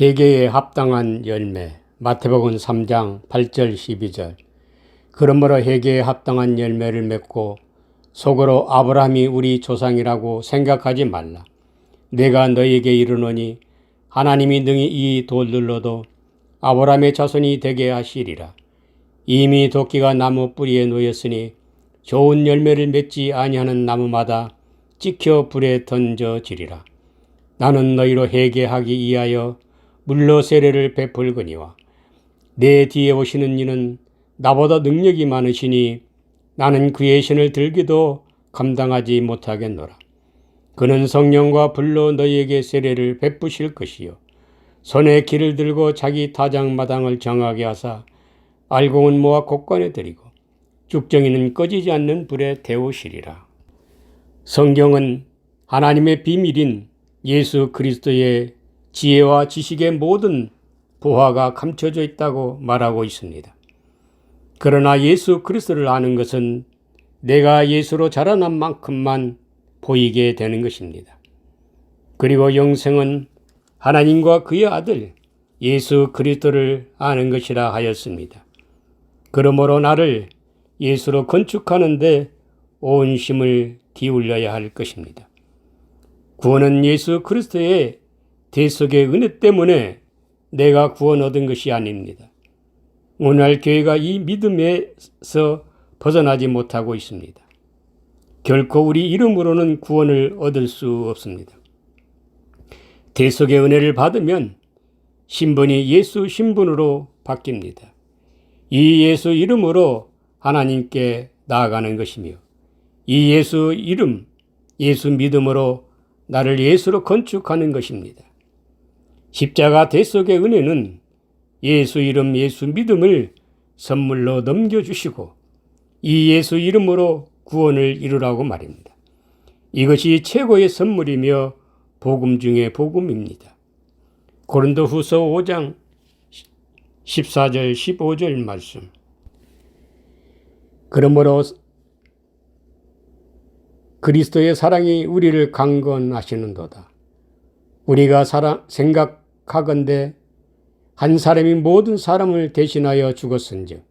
회개에 합당한 열매. 마태복음 3장 8절 12절. 그러므로 회개에 합당한 열매를 맺고 속으로 아브라함이 우리 조상이라고 생각하지 말라. 내가 너희에게 이르노니 하나님이 능히 이 돌들로도 아브라함의 자손이 되게 하시리라. 이미 도끼가 나무 뿌리에 놓였으니 좋은 열매를 맺지 아니하는 나무마다 찍혀 불에 던져지리라. 나는 너희로 회개하기 위하여 물로 세례를 베풀거니와 내 뒤에 오시는 이는 나보다 능력이 많으시니 나는 그의 신을 들기도 감당하지 못하겠노라. 그는 성령과 불로 너희에게 세례를 베푸실 것이요 손에 기를 들고 자기 타작마당을 정하게 하사 알곡은 모아 곳간에 들이고 죽정이는 꺼지지 않는 불에 데우시리라. 성경은 하나님의 비밀인 예수 그리스도의 지혜와 지식의 모든 보화가 감춰져 있다고 말하고 있습니다. 그러나 예수 그리스도를 아는 것은 내가 예수로 자라난 만큼만 보이게 되는 것입니다. 그리고 영생은 하나님과 그의 아들 예수 그리스도를 아는 것이라 하였습니다. 그러므로 나를 예수로 건축하는 데 온 힘을 기울여야 할 것입니다. 구원은 예수 그리스도의 대속의 은혜 때문에 내가 구원 얻은 것이 아닙니다. 오늘날 교회가 이 믿음에서 벗어나지 못하고 있습니다. 결코 우리 이름으로는 구원을 얻을 수 없습니다. 대속의 은혜를 받으면 신분이 예수 신분으로 바뀝니다. 이 예수 이름으로 하나님께 나아가는 것이며 이 예수 이름, 예수 믿음으로 나를 예수로 건축하는 것입니다. 십자가 대속의 은혜는 예수 이름, 예수 믿음을 선물로 넘겨주시고 이 예수 이름으로 구원을 이루라고 말입니다. 이것이 최고의 선물이며 복음 중에 복음입니다. 고린도후서 5장 14절 15절 말씀. 그러므로 그리스도의 사랑이 우리를 강건하시는도다. 우리가 생각하건대 한 사람이 모든 사람을 대신하여 죽었은즉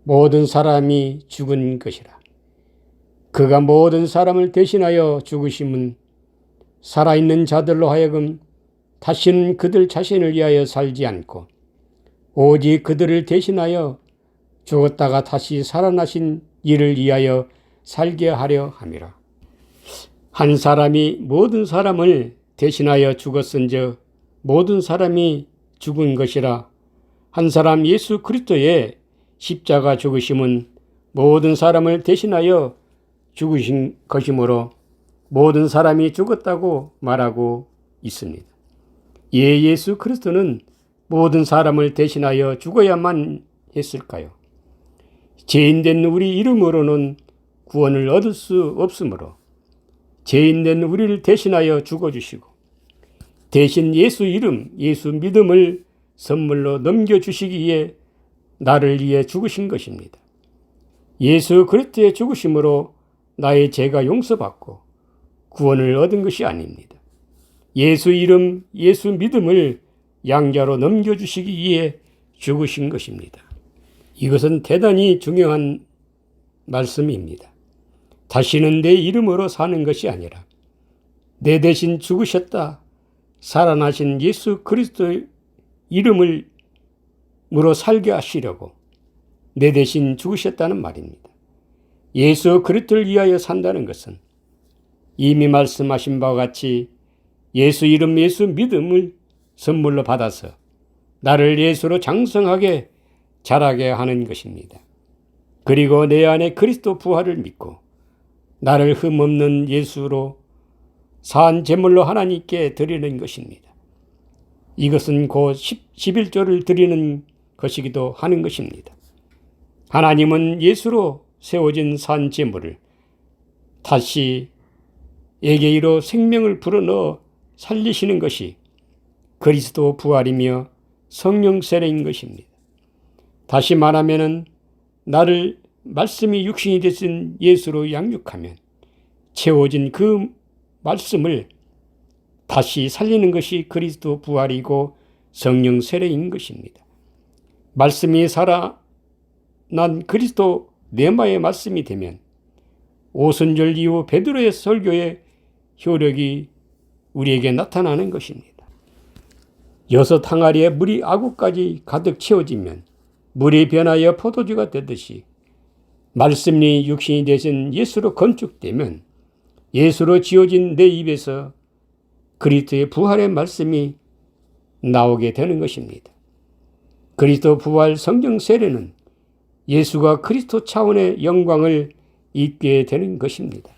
모든 사람이 죽은 것이라. 그가 모든 사람을 대신하여 죽으심은 살아있는 자들로 하여금 다시는 그들 자신을 위하여 살지 않고 오직 그들을 대신하여 죽었다가 다시 살아나신 이를 위하여 살게 하려 함이라. 한 사람이 모든 사람을 대신하여 죽었은즉 모든 사람이 죽은 것이라. 한 사람 예수 그리스도의 십자가 죽으심은 모든 사람을 대신하여 죽으신 것이므로 모든 사람이 죽었다고 말하고 있습니다. 예수 그리스도는 모든 사람을 대신하여 죽어야만 했을까요? 죄인된 우리 이름으로는 구원을 얻을 수 없으므로 죄인된 우리를 대신하여 죽어주시고 대신 예수 이름, 예수 믿음을 선물로 넘겨주시기에 나를 위해 죽으신 것입니다. 예수 그리스도의 죽으심으로 나의 죄가 용서받고 구원을 얻은 것이 아닙니다. 예수 이름, 예수 믿음을 양자로 넘겨주시기 위해 죽으신 것입니다. 이것은 대단히 중요한 말씀입니다. 다시는 내 이름으로 사는 것이 아니라 내 대신 죽으셨다 살아나신 예수 그리스도의 이름으로 살게 하시려고 내 대신 죽으셨다는 말입니다. 예수 그리스도를 위하여 산다는 것은 이미 말씀하신 바와 같이 예수 이름, 예수 믿음을 선물로 받아서 나를 예수로 장성하게 자라게 하는 것입니다. 그리고 내 안에 그리스도 부활을 믿고 나를 흠없는 예수로 산 제물로 하나님께 드리는 것입니다. 이것은 곧 11조를 드리는 것이기도 하는 것입니다. 하나님은 예수로 세워진 산 제물을 다시 예계의로 생명을 불어넣어 살리시는 것이 그리스도 부활이며 성령 세례인 것입니다. 다시 말하면 나를 말씀이 육신이 되신 예수로 양육하면 채워진 그 말씀을 다시 살리는 것이 그리스도 부활이고 성령 세례인 것입니다. 말씀이 살아난 그리스도 네마의 말씀이 되면 오순절 이후 베드로의 설교의 효력이 우리에게 나타나는 것입니다. 6 항아리에 물이 아구까지 가득 채워지면 물이 변하여 포도주가 되듯이 말씀이 육신이 되신 예수로 건축되면 예수로 지어진 내 입에서 그리스도의 부활의 말씀이 나오게 되는 것입니다. 그리스도 부활 성령 세례는 예수가 그리스도 차원의 영광을 입게 되는 것입니다.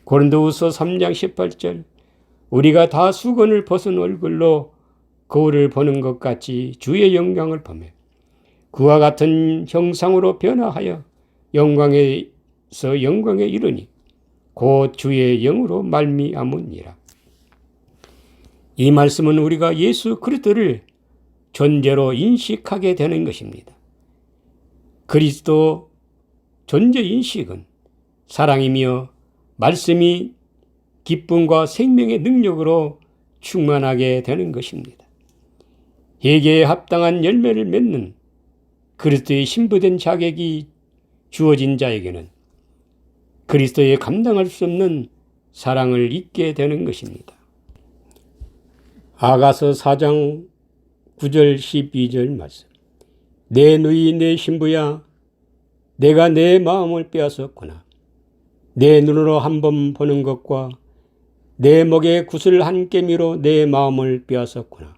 고린도후서 3장 18절 우리가 다 수건을 벗은 얼굴로 거울을 보는 것 같이 주의 영광을 보며 그와 같은 형상으로 변화하여 영광에서 영광에 이르니 곧 주의 영으로 말미암으니라. 이 말씀은 우리가 예수 그리스도를 존재로 인식하게 되는 것입니다. 그리스도 존재 인식은 사랑이며 말씀이 기쁨과 생명의 능력으로 충만하게 되는 것입니다. 회개에 합당한 열매를 맺는 그리스도의 신부된 자격이 주어진 자에게는 그리스도의 감당할 수 없는 사랑을 잊게 되는 것입니다. 아가서 4장 9절 12절 말씀. 내 누이 내 신부야 내가 내 마음을 빼앗았구나. 내 눈으로 한 번 보는 것과 내 목에 구슬 한 깨미로 내 마음을 빼앗았구나.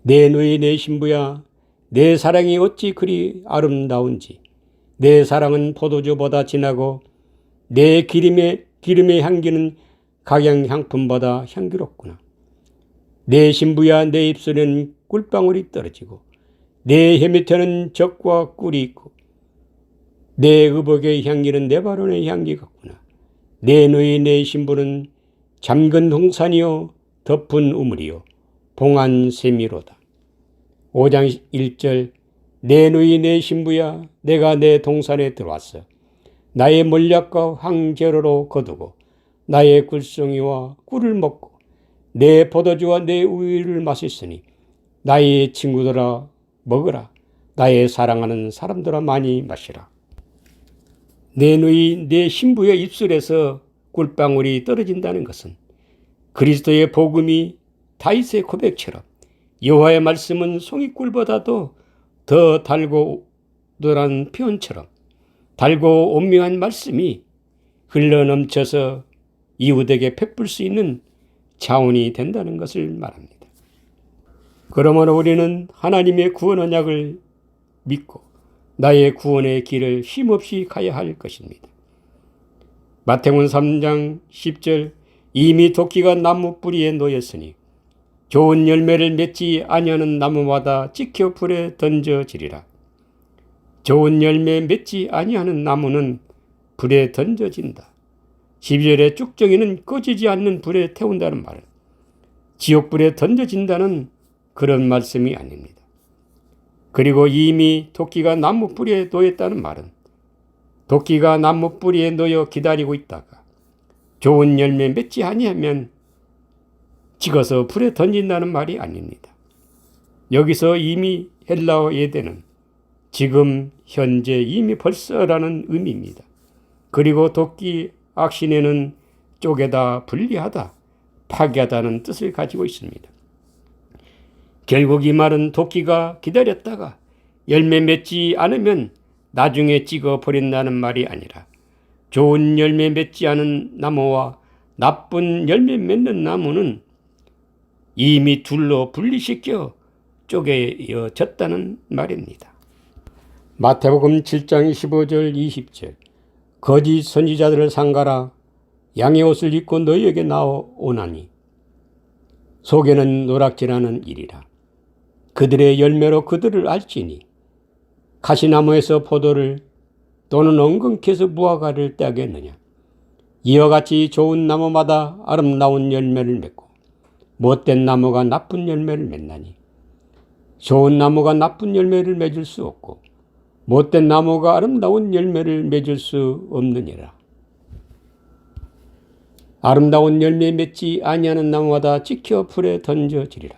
내 누이 내 신부야 내 사랑이 어찌 그리 아름다운지 내 사랑은 포도주보다 진하고 내 기름의 향기는 각양향품보다 향기롭구나. 내 신부야 내 입술에는 꿀방울이 떨어지고 내 혀 밑에는 젖과 꿀이 있고 내 의복의 향기는 내 발원의 향기 같구나. 내 누이 내 신부는 잠근 동산이요 덮은 우물이요 봉한 세미로다. 5장 1절 내 누이 내 신부야 내가 내 동산에 들어왔어. 나의 몰약과 황제로로 거두고 나의 꿀송이와 꿀을 먹고 내 포도주와 내 우유를 마셨으니 나의 친구들아 먹으라. 나의 사랑하는 사람들아 많이 마시라. 내 누이 내 신부의 입술에서 꿀방울이 떨어진다는 것은 그리스도의 복음이 다윗의 고백처럼 여호와의 말씀은 송이꿀보다도 더 달고도란 표현처럼 달고 오묘한 말씀이 흘러넘쳐서 이웃에게 베풀 수 있는 자원이 된다는 것을 말합니다. 그러므로 우리는 하나님의 구원 언약을 믿고 나의 구원의 길을 쉼없이 가야 할 것입니다. 마태복음 3장 10절 이미 도끼가 나무 뿌리에 놓였으니 좋은 열매를 맺지 아니하는 나무마다 찍혀 불에 던져지리라. 좋은 열매 맺지 아니하는 나무는 불에 던져진다. 12절에 쭉정이는 꺼지지 않는 불에 태운다는 말은 지옥불에 던져진다는 그런 말씀이 아닙니다. 그리고 이미 도끼가 나무 뿌리에 놓였다는 말은 도끼가 나무 뿌리에 놓여 기다리고 있다가 좋은 열매 맺지 아니하면 찍어서 불에 던진다는 말이 아닙니다. 여기서 이미 헬라어 예대는 지금 현재 이미 벌써라는 의미입니다. 그리고 도끼 악신에는 쪼개다 분리하다 파괴하다는 뜻을 가지고 있습니다. 결국 이 말은 도끼가 기다렸다가 열매 맺지 않으면 나중에 찍어 버린다는 말이 아니라 좋은 열매 맺지 않은 나무와 나쁜 열매 맺는 나무는 이미 둘로 분리시켜 쪼개어졌다는 말입니다. 마태복음 7장 15절 20절 거짓 선지자들을 삼가라. 양의 옷을 입고 너희에게 나오나니 속에는 노략질하는 일이라. 그들의 열매로 그들을 알지니 가시나무에서 포도를 또는 엉겅퀴에서 무화과를 따겠느냐. 이와 같이 좋은 나무마다 아름다운 열매를 맺고 못된 나무가 나쁜 열매를 맺나니 좋은 나무가 나쁜 열매를 맺을 수 없고 못된 나무가 아름다운 열매를 맺을 수 없느니라. 아름다운 열매 맺지 아니하는 나무마다 찍혀 불에 던져지리라.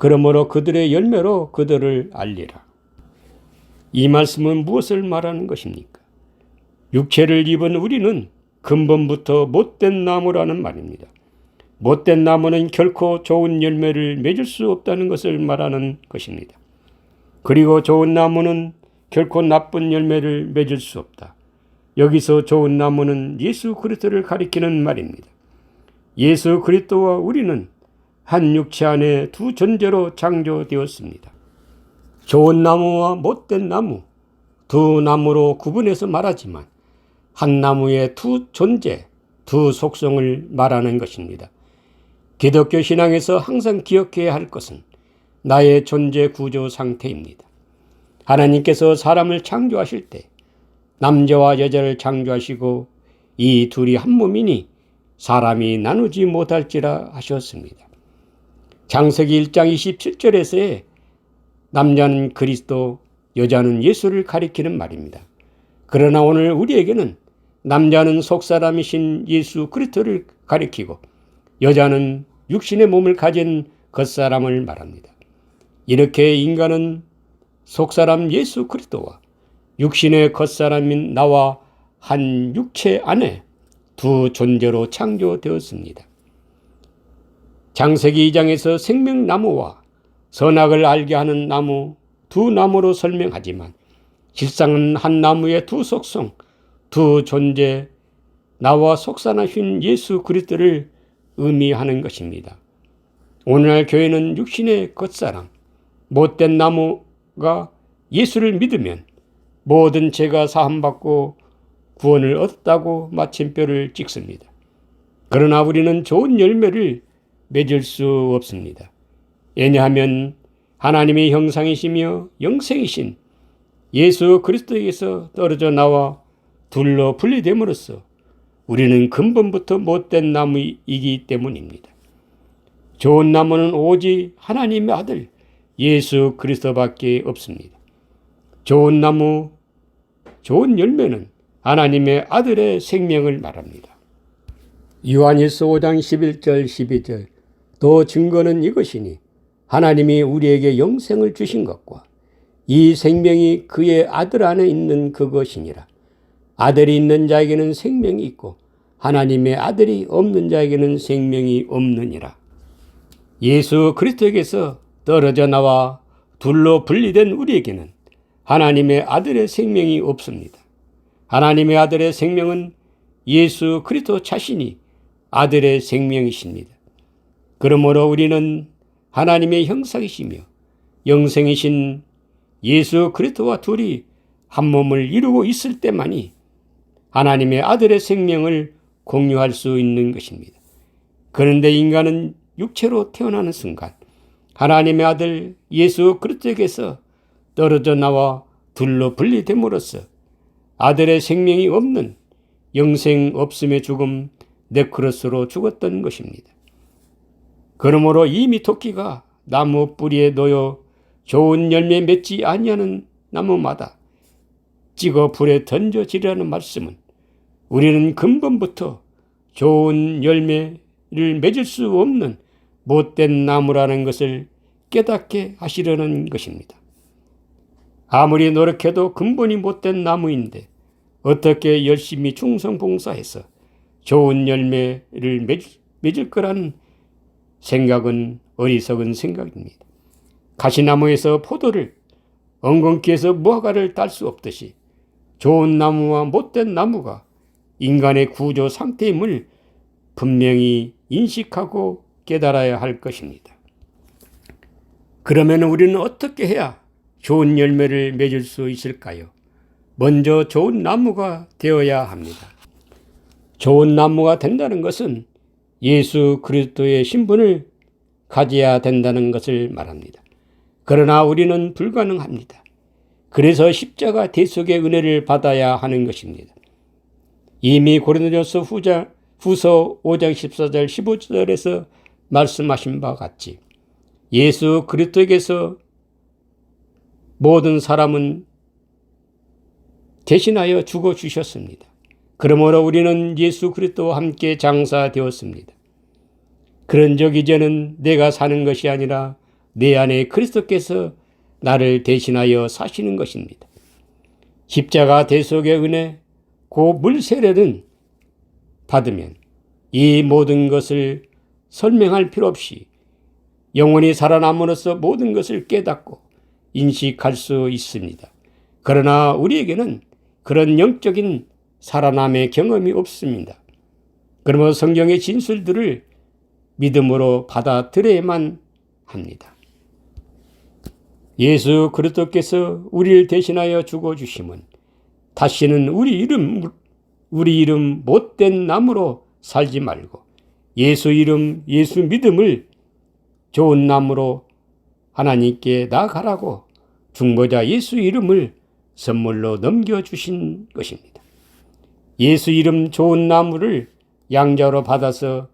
그러므로 그들의 열매로 그들을 알리라. 이 말씀은 무엇을 말하는 것입니까? 육체를 입은 우리는 근본부터 못된 나무라는 말입니다. 못된 나무는 결코 좋은 열매를 맺을 수 없다는 것을 말하는 것입니다. 그리고 좋은 나무는 결코 나쁜 열매를 맺을 수 없다. 여기서 좋은 나무는 예수 그리스도를 가리키는 말입니다. 예수 그리스도와 우리는 한 육체 안에 두 존재로 창조되었습니다. 좋은 나무와 못된 나무, 두 나무로 구분해서 말하지만 한 나무의 두 존재, 두 속성을 말하는 것입니다. 기독교 신앙에서 항상 기억해야 할 것은 나의 존재 구조 상태입니다. 하나님께서 사람을 창조하실 때 남자와 여자를 창조하시고 이 둘이 한 몸이니 사람이 나누지 못할지라 하셨습니다. 창세기 1장 27절에서의 남자는 그리스도, 여자는 예수를 가리키는 말입니다. 그러나 오늘 우리에게는 남자는 속사람이신 예수 그리스도를 가리키고 여자는 육신의 몸을 가진 겉사람을 말합니다. 이렇게 인간은 속사람 예수 그리스도와 육신의 겉사람인 나와 한 육체 안에 두 존재로 창조되었습니다. 창세기 2장에서 생명나무와 선악을 알게 하는 나무, 두 나무로 설명하지만 실상은 한 나무의 두 속성, 두 존재, 나와 속사나신 예수 그리스도를 의미하는 것입니다. 오늘날 교회는 육신의 겉사람, 못된 나무가 예수를 믿으면 모든 죄가 사함받고 구원을 얻었다고 마침표를 찍습니다. 그러나 우리는 좋은 열매를 맺을 수 없습니다. 왜냐하면 하나님의 형상이시며 영생이신 예수 그리스도에게서 떨어져 나와 둘로 분리됨으로써 우리는 근본부터 못된 나무이기 때문입니다. 좋은 나무는 오직 하나님의 아들 예수 그리스도밖에 없습니다. 좋은 나무, 좋은 열매는 하나님의 아들의 생명을 말합니다. 요한일서 5장 11절 12절 또 증거는 이것이니 하나님이 우리에게 영생을 주신 것과 이 생명이 그의 아들 안에 있는 그것이니라. 아들이 있는 자에게는 생명이 있고 하나님의 아들이 없는 자에게는 생명이 없느니라. 예수 그리스도에게서 떨어져 나와 둘로 분리된 우리에게는 하나님의 아들의 생명이 없습니다. 하나님의 아들의 생명은 예수 그리스도 자신이 아들의 생명이십니다. 그러므로 우리는 하나님의 형상이시며 영생이신 예수 그리스도와 둘이 한 몸을 이루고 있을 때만이 하나님의 아들의 생명을 공유할 수 있는 것입니다. 그런데 인간은 육체로 태어나는 순간 하나님의 아들 예수 그리스도에게서 떨어져 나와 둘로 분리됨으로써 아들의 생명이 없는 영생 없음의 죽음 네크로스로 죽었던 것입니다. 그러므로 이미 토끼가 나무 뿌리에 놓여 좋은 열매 맺지 아니하는 나무마다 찍어 불에 던져지라는 말씀은 우리는 근본부터 좋은 열매를 맺을 수 없는 못된 나무라는 것을 깨닫게 하시려는 것입니다. 아무리 노력해도 근본이 못된 나무인데 어떻게 열심히 충성봉사해서 좋은 열매를 맺을 거라는 생각은 어리석은 생각입니다. 가시나무에서 포도를, 엉겅퀴에서 무화과를 딸 수 없듯이 좋은 나무와 못된 나무가 인간의 구조 상태임을 분명히 인식하고 깨달아야 할 것입니다. 그러면 우리는 어떻게 해야 좋은 열매를 맺을 수 있을까요? 먼저 좋은 나무가 되어야 합니다. 좋은 나무가 된다는 것은 예수 그리스도의 신분을 가져야 된다는 것을 말합니다. 그러나 우리는 불가능합니다. 그래서 십자가 대속의 은혜를 받아야 하는 것입니다. 이미 고린도전서 후서 5장 14절 15절에서 말씀하신 바와 같이 예수 그리스도에게서 모든 사람은 대신하여 죽어주셨습니다. 그러므로 우리는 예수 그리스도와 함께 장사되었습니다. 그런즉 이제는 내가 사는 것이 아니라 내 안에 그리스도께서 나를 대신하여 사시는 것입니다. 십자가 대속의 은혜, 그 물세례는 받으면 이 모든 것을 설명할 필요 없이 영원히 살아남으로써 모든 것을 깨닫고 인식할 수 있습니다. 그러나 우리에게는 그런 영적인 살아남의 경험이 없습니다. 그러므로 성경의 진술들을 믿음으로 받아들여야만 합니다. 예수 그리스도께서 우리를 대신하여 죽어주심은 다시는 우리 이름 못된 나무로 살지 말고 예수 이름, 예수 믿음을 좋은 나무로 하나님께 나아가라고 중보자 예수 이름을 선물로 넘겨주신 것입니다. 예수 이름 좋은 나무를 양자로 받아서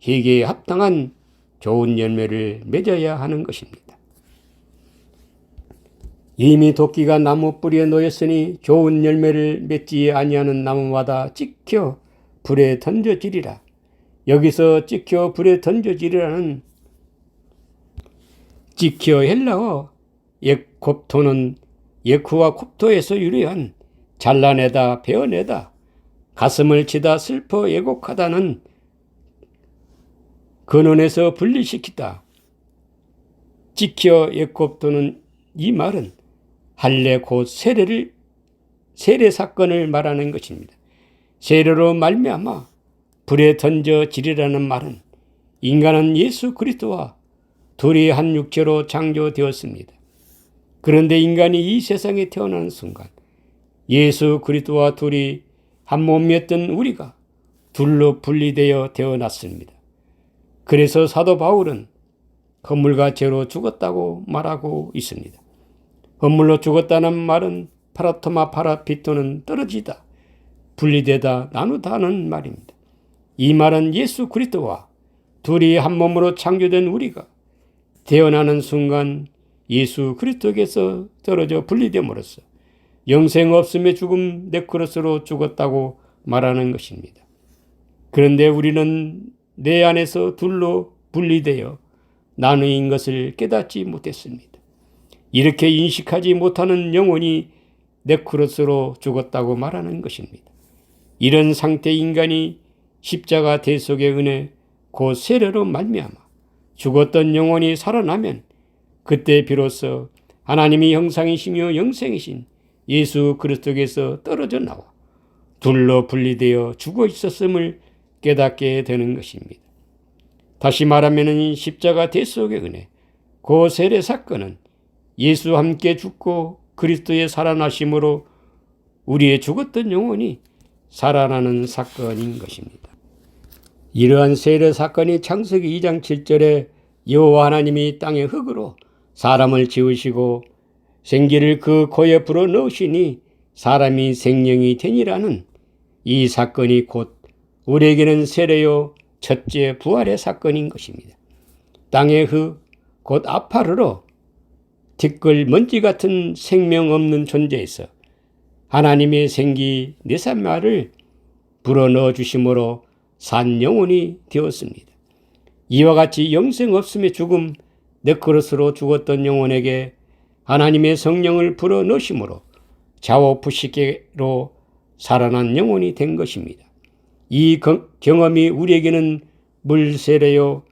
회개에 합당한 좋은 열매를 맺어야 하는 것입니다. 이미 도끼가 나무 뿌리에 놓였으니 좋은 열매를 맺지 아니하는 나무마다 찍혀 불에 던져지리라. 여기서 찍혀 불에 던져지리라는 찍혀 헬라어 예콥토는 예쿠와 콥토에서 유래한 잘라내다, 베어내다, 가슴을 치다, 슬퍼 애곡하다는 근원에서 분리시키다. 찍혀 예콥토는 이 말은 할례 곧 세례 사건을 말하는 것입니다. 세례로 말미암아 불에 던져지리라는 말은 인간은 예수 그리스도와 둘이 한 육체로 창조되었습니다. 그런데 인간이 이 세상에 태어나는 순간 예수 그리스도와 둘이 한 몸이었던 우리가 둘로 분리되어 태어났습니다. 그래서 사도 바울은 허물과 죄로 죽었다고 말하고 있습니다. 허물로 죽었다는 말은 파라토마 파라피토는 떨어지다, 분리되다, 나누다는 말입니다. 이 말은 예수 그리스도와 둘이 한 몸으로 창조된 우리가 태어나는 순간 예수 그리스도께서 떨어져 분리됨으로써 영생 없음의 죽음 네크로스로 죽었다고 말하는 것입니다. 그런데 우리는 내 안에서 둘로 분리되어 나누인 것을 깨닫지 못했습니다. 이렇게 인식하지 못하는 영혼이 네크로스로 죽었다고 말하는 것입니다. 이런 상태 인간이 십자가 대속의 은혜 곧 세례로 말미암아 죽었던 영혼이 살아나면 그때 비로소 하나님의 형상이시며 영생이신 예수 그리스도께서 떨어져 나와 둘로 분리되어 죽어 있었음을 깨닫게 되는 것입니다. 다시 말하면 십자가 대속의 은혜 그 세례 사건은 예수와 함께 죽고 그리스도의 살아나심으로 우리의 죽었던 영혼이 살아나는 사건인 것입니다. 이러한 세례 사건이 창세기 2장 7절에 여호와 하나님이 땅의 흙으로 사람을 지으시고 생기를 그 코에 불어 넣으시니 사람이 생명이 되니라는 이 사건이 곧 우리에게는 세례요 첫째 부활의 사건인 것입니다. 땅의 흙, 곧 아파르로 티끌 먼지 같은 생명 없는 존재에서 하나님의 생기 네산마를 불어넣어 주심으로 산 영혼이 되었습니다. 이와 같이 영생 없음의 죽음 네크로스로 죽었던 영혼에게 하나님의 성령을 불어넣으심으로 좌우푸시계로 살아난 영혼이 된 것입니다. 이 경험이 우리에게는 물세례요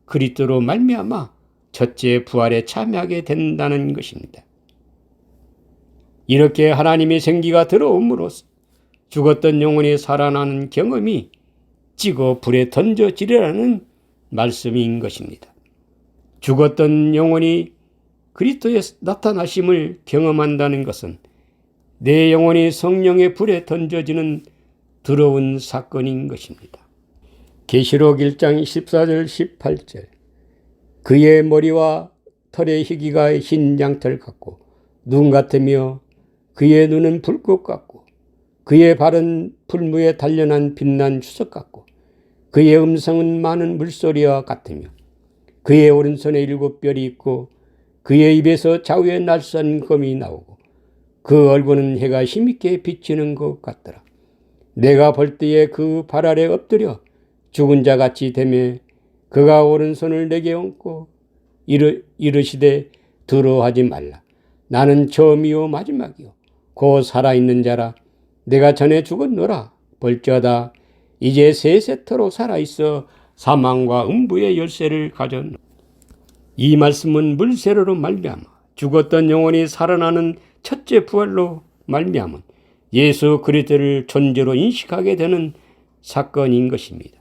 그리스도로 말미암아 첫째 부활에 참여하게 된다는 것입니다. 이렇게 하나님의 생기가 들어옴으로써 죽었던 영혼이 살아나는 경험이 찍어 불에 던져지리라는 말씀인 것입니다. 죽었던 영혼이 그리스도의 나타나심을 경험한다는 것은 내 영혼이 성령의 불에 던져지는 두려운 사건인 것입니다. 계시록 1장 14절 18절 그의 머리와 털의 희기가 흰 양털 같고 눈 같으며 그의 눈은 불꽃 같고 그의 발은 풀무에 단련한 빛난 주석 같고 그의 음성은 많은 물소리와 같으며 그의 오른손에 7뼈리 있고 그의 입에서 좌우에 날쌘 검이 나오고 그 얼굴은 해가 힘있게 비치는 것 같더라. 내가 볼 때에 그 발 아래 엎드려 죽은 자같이 되매 그가 오른손을 내게 얹고 이르시되 두려워하지 말라. 나는 처음이요 마지막이요 곧 살아있는 자라. 내가 전에 죽었노라. 볼지어다 이제 세세토록 살아있어 사망과 음부의 열쇠를 가졌노라. 이 말씀은 물세례로 말미암아 죽었던 영혼이 살아나는 첫째 부활로 말미암은 예수 그리스도를 존재로 인식하게 되는 사건인 것입니다.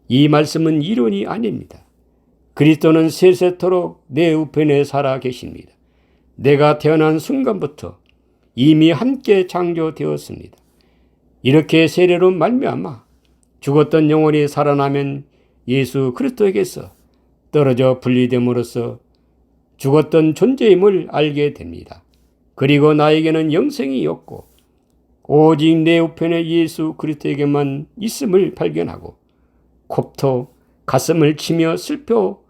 이 말씀은 이론이 아닙니다. 그리스도는 세세토록 내 우편에 살아 계십니다. 내가 태어난 순간부터 이미 함께 창조되었습니다. 이렇게 세례로 말미암아 죽었던 영혼이 살아나면 예수 그리스도에게서 떨어져 분리됨으로써 죽었던 존재임을 알게 됩니다. 그리고 나에게는 영생이 없고 오직 내 우편에 예수 그리스도에게만 있음을 발견하고 곱토 가슴을 치며 슬퍼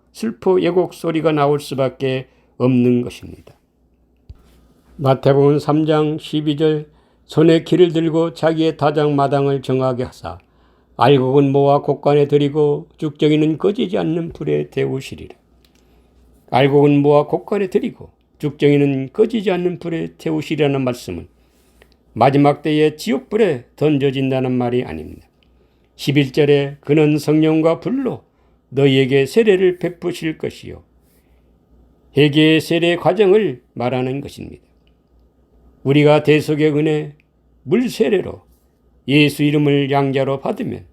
예곡 소리가 나올 수밖에 없는 것입니다. 마태복음 3장 12절 손에 키를 들고 자기의 타작마당을 정하게 하사 알곡은 모아 곡간에 들이고 죽정이는 꺼지지 않는 불에 태우시리라. 알곡은 모아 곡간에 들이고 죽정이는 꺼지지 않는 불에 태우시리라는 말씀은 마지막 때에 지옥불에 던져진다는 말이 아닙니다. 11절에 그는 성령과 불로 너희에게 세례를 베푸실 것이요. 회개의 세례 과정을 말하는 것입니다. 우리가 대속의 은혜 물세례로 예수 이름을 양자로 받으면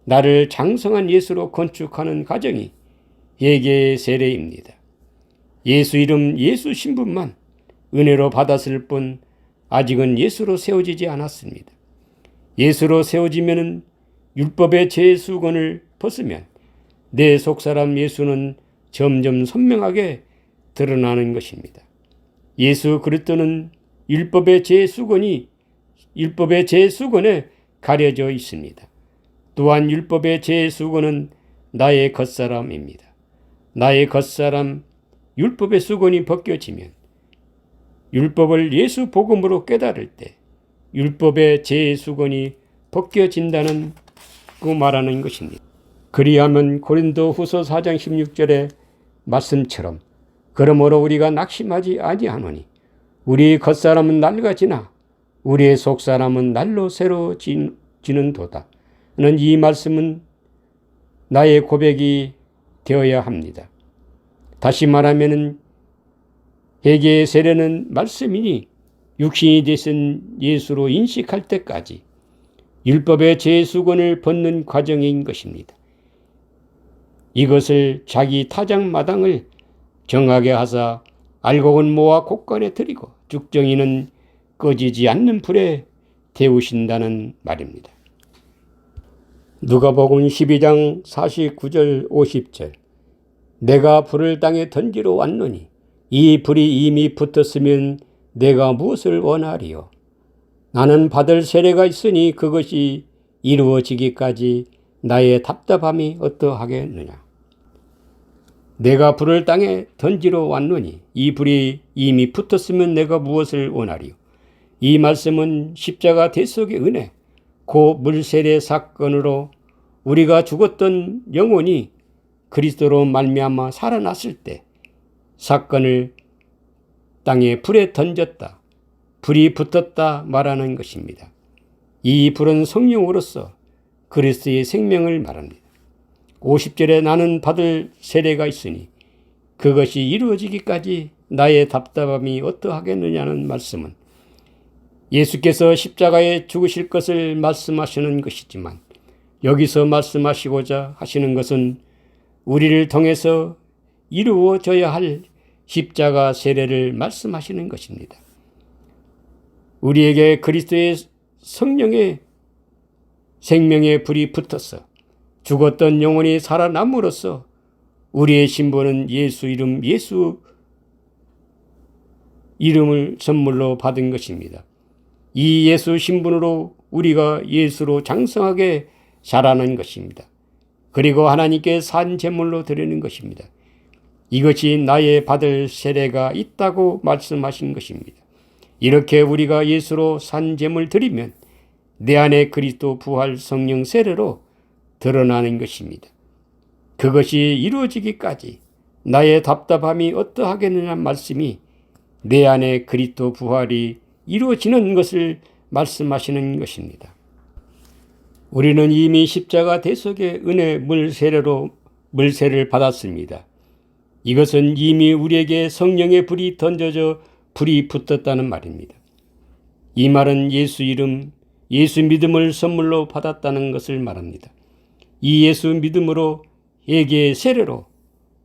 나를 장성한 예수로 건축하는 과정이 회개의 세례입니다. 예수 이름 예수 신분만 은혜로 받았을 뿐 아직은 예수로 세워지지 않았습니다. 예수로 세워지면 율법의 죄수건을 벗으면 내 속사람 예수는 점점 선명하게 드러나는 것입니다. 예수 그리스도는 율법의 죄수건에 가려져 있습니다. 또한 율법의 죄수건은 나의 겉사람입니다. 나의 겉사람 율법의 수건이 벗겨지면 율법을 예수 복음으로 깨달을 때 율법의 죄수건이 벗겨진다는 그 말하는 것입니다. 그리하면 고린도 후서 4장 16절의 말씀처럼 그러므로 우리가 낙심하지 아니하노니 우리 겉사람은 낡아지나 우리의 속사람은 날로 새로지는 도다. 이 말씀은 나의 고백이 되어야 합니다. 다시 말하면 회개의 세례는 말씀이니 육신이 되신 예수로 인식할 때까지 율법의 죄수건을 벗는 과정인 것입니다. 이것을 자기 타작마당을 정하게 하사 알곡은 모아 곡간에 들이고 죽정이는 꺼지지 않는 불에 태우신다는 말입니다. 누가복음 12장 49절 50절 내가 불을 땅에 던지러 왔노니 이 불이 이미 붙었으면 내가 무엇을 원하리요? 나는 받을 세례가 있으니 그것이 이루어지기까지 나의 답답함이 어떠하겠느냐? 내가 불을 땅에 던지러 왔노니 이 불이 이미 붙었으면 내가 무엇을 원하리요? 이 말씀은 십자가 대속의 은혜, 고 물세례 사건으로 우리가 죽었던 영혼이 그리스도로 말미암아 살아났을 때 사건을 땅에 불에 던졌다, 불이 붙었다 말하는 것입니다. 이 불은 성령으로서 그리스도의 생명을 말합니다. 50절에 나는 받을 세례가 있으니 그것이 이루어지기까지 나의 답답함이 어떠하겠느냐는 말씀은 예수께서 십자가에 죽으실 것을 말씀하시는 것이지만 여기서 말씀하시고자 하시는 것은 우리를 통해서 이루어져야 할 십자가 세례를 말씀하시는 것입니다. 우리에게 그리스도의 성령의 생명의 불이 붙어서 죽었던 영혼이 살아남으로써 우리의 신분은 예수 이름을 선물로 받은 것입니다. 이 예수 신분으로 우리가 예수로 장성하게 자라는 것입니다. 그리고 하나님께 산 제물로 드리는 것입니다. 이것이 나의 받을 세례가 있다고 말씀하신 것입니다. 이렇게 우리가 예수로 산 제물 드리면 내 안에 그리스도 부활 성령 세례로 드러나는 것입니다. 그것이 이루어지기까지 나의 답답함이 어떠하겠느냐는 말씀이 내 안에 그리스도 부활이 이루어지는 것을 말씀하시는 것입니다. 우리는 이미 십자가 대속의 은혜 물세를 받았습니다. 이것은 이미 우리에게 성령의 불이 던져져 불이 붙었다는 말입니다. 이 말은 예수 이름, 예수 믿음을 선물로 받았다는 것을 말합니다. 이 예수 믿음으로 회개의 세례로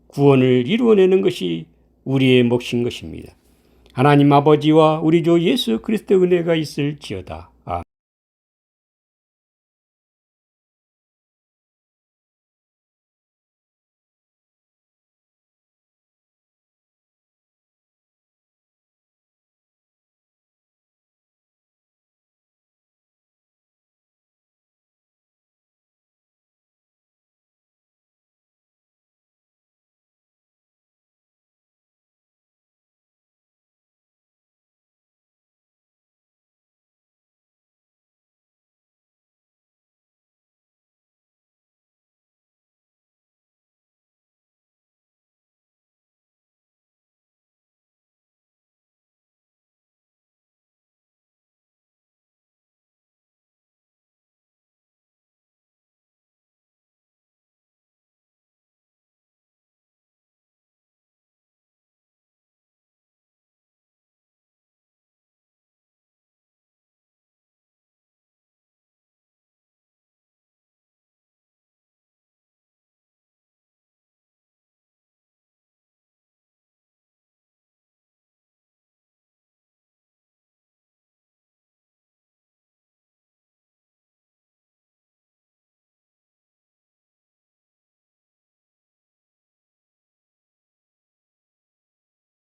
구원을 이루어내는 것이 우리의 몫인 것입니다. 하나님 아버지와 우리 주 예수 그리스도의 은혜가 있을지어다.